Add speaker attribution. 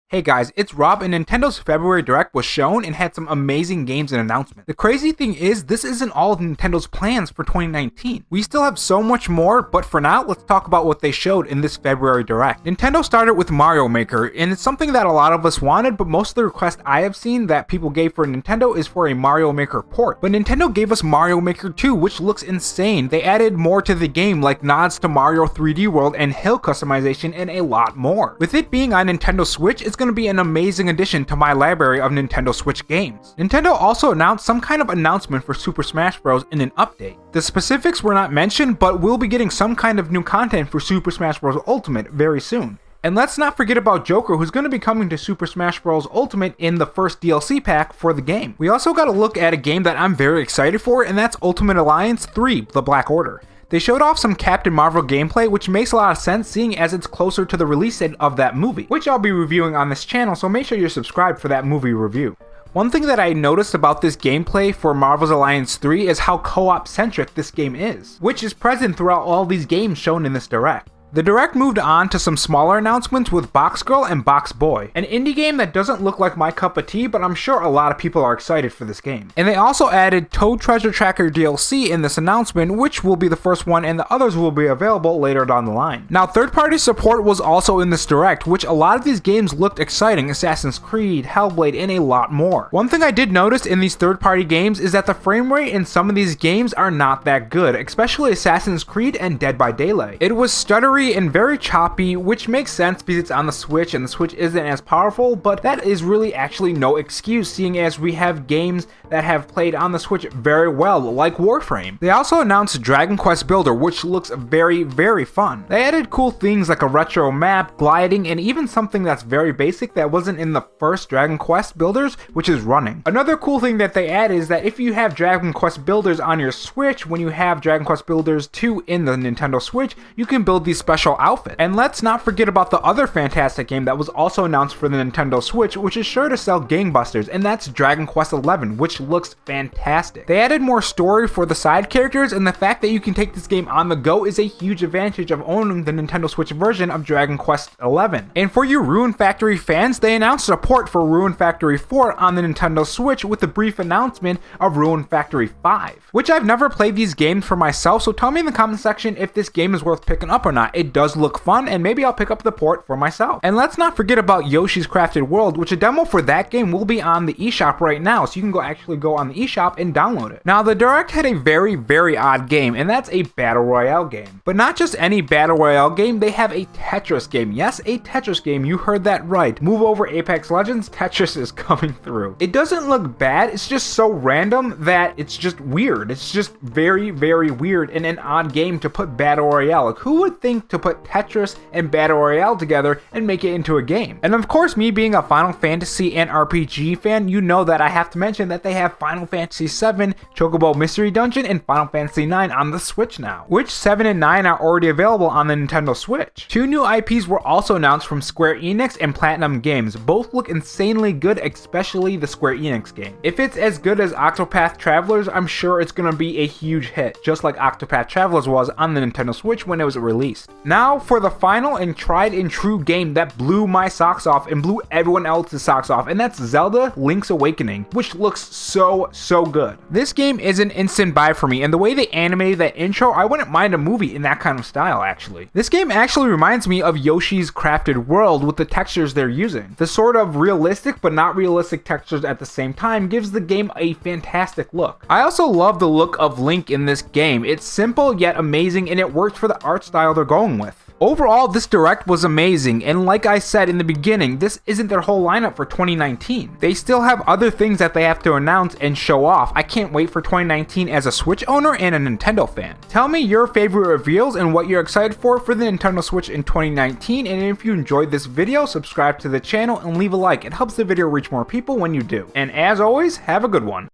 Speaker 1: Hey guys, it's Rob, and Nintendo's February Direct was shown and had some amazing games and announcements. The crazy thing is, this isn't all of Nintendo's plans for 2019. We still have so much more, but for now, let's talk about what they showed in this February Direct. Nintendo started with Mario Maker, and it's something that a lot of us wanted, but most of the requests I have seen that people gave for Nintendo is for a Mario Maker port. But Nintendo gave us Mario Maker 2, which looks insane. They added more to the game, like nods to Mario 3D World and hill customization, and a lot more. With it being on Nintendo Switch, it's going to be an amazing addition to my library of Nintendo Switch games. Nintendo also announced some kind of announcement for Super Smash Bros. In an update. The specifics were not mentioned, but we'll be getting some kind of new content for Super Smash Bros. Ultimate very soon. And let's not forget about Joker, who's going to be coming to Super Smash Bros. Ultimate in the first DLC pack for the game. We also got to look at a game that I'm very excited for, and that's Ultimate Alliance 3: The Black Order. They showed off some Captain Marvel gameplay, which makes a lot of sense seeing as it's closer to the release date of that movie, which I'll be reviewing on this channel, so make sure you're subscribed for that movie review. One thing that I noticed about this gameplay for Marvel's Alliance 3 is how co-op centric this game is, which is present throughout all these games shown in this Direct. The Direct moved on to some smaller announcements with Box Girl and Box Boy, an indie game that doesn't look like my cup of tea, but I'm sure a lot of people are excited for this game. And they also added Toad Treasure Tracker DLC in this announcement, which will be the first one, and the others will be available later down the line. Now, third-party support was also in this Direct, which a lot of these games looked exciting: Assassin's Creed, Hellblade, and a lot more. One thing I did notice in these third-party games is that the frame rate in some of these games are not that good, especially Assassin's Creed and Dead by Daylight. It was stuttery and very choppy, which makes sense because it's on the Switch and the Switch isn't as powerful, but that is really actually no excuse seeing as we have games that have played on the Switch very well, like Warframe. They also announced Dragon Quest Builder, which looks very fun. They added cool things like a retro map, gliding, and even something that's very basic that wasn't in the first Dragon Quest Builders, which is running. Another cool thing that they add is that if you have Dragon Quest Builders on your Switch, when you have Dragon Quest Builders 2 in the Nintendo Switch, you can build these special outfit. And let's not forget about the other fantastic game that was also announced for the Nintendo Switch, which is sure to sell gangbusters, and that's Dragon Quest XI, which looks fantastic. They added more story for the side characters, and the fact that you can take this game on the go is a huge advantage of owning the Nintendo Switch version of Dragon Quest XI. And for you Ruin Factory fans, they announced support for Ruin Factory 4 on the Nintendo Switch with a brief announcement of Ruin Factory 5, which I've never played these games for myself, so tell me in the comment section if this game is worth picking up or not. It does look fun, and maybe I'll pick up the port for myself. And let's not forget about Yoshi's Crafted World, which a demo for that game will be on the eShop right now, so you can actually go on the eShop and download it. Now, the Direct had a very odd game, and that's a Battle Royale game. But not just any Battle Royale game, they have a Tetris game. Yes, a Tetris game, you heard that right. Move over Apex Legends, Tetris is coming through. It doesn't look bad, it's just so random that it's just weird. It's just very weird and an odd game to put Battle Royale. Like, who would think to put Tetris and Battle Royale together and make it into a game? And of course, me being a Final Fantasy and RPG fan, you know that I have to mention that they have Final Fantasy VII, Chocobo Mystery Dungeon, and Final Fantasy IX on the Switch now, which 7 and 9 are already available on the Nintendo Switch. Two new IPs were also announced from Square Enix and Platinum Games. Both look insanely good, especially the Square Enix game. If it's as good as Octopath Travelers, I'm sure it's gonna be a huge hit, just like Octopath Travelers was on the Nintendo Switch when it was released. Now for the final and tried and true game that blew my socks off and blew everyone else's socks off, and that's Zelda Link's Awakening, which looks so good. This game is an instant buy for me, and the way they animated that intro, I wouldn't mind a movie in that kind of style actually. This game actually reminds me of Yoshi's Crafted World with the textures they're using. The sort of realistic but not realistic textures at the same time gives the game a fantastic look. I also love the look of Link in this game. It's simple yet amazing, and it works for the art style they're going with. Overall, this Direct was amazing, and like I said in the beginning, this isn't their whole lineup for 2019. They still have other things that they have to announce and show off. I can't wait for 2019 as a Switch owner and a Nintendo fan. Tell me your favorite reveals and what you're excited for the Nintendo Switch in 2019, and if you enjoyed this video, subscribe to the channel and leave a like. It helps the video reach more people when you do. And as always, have a good one.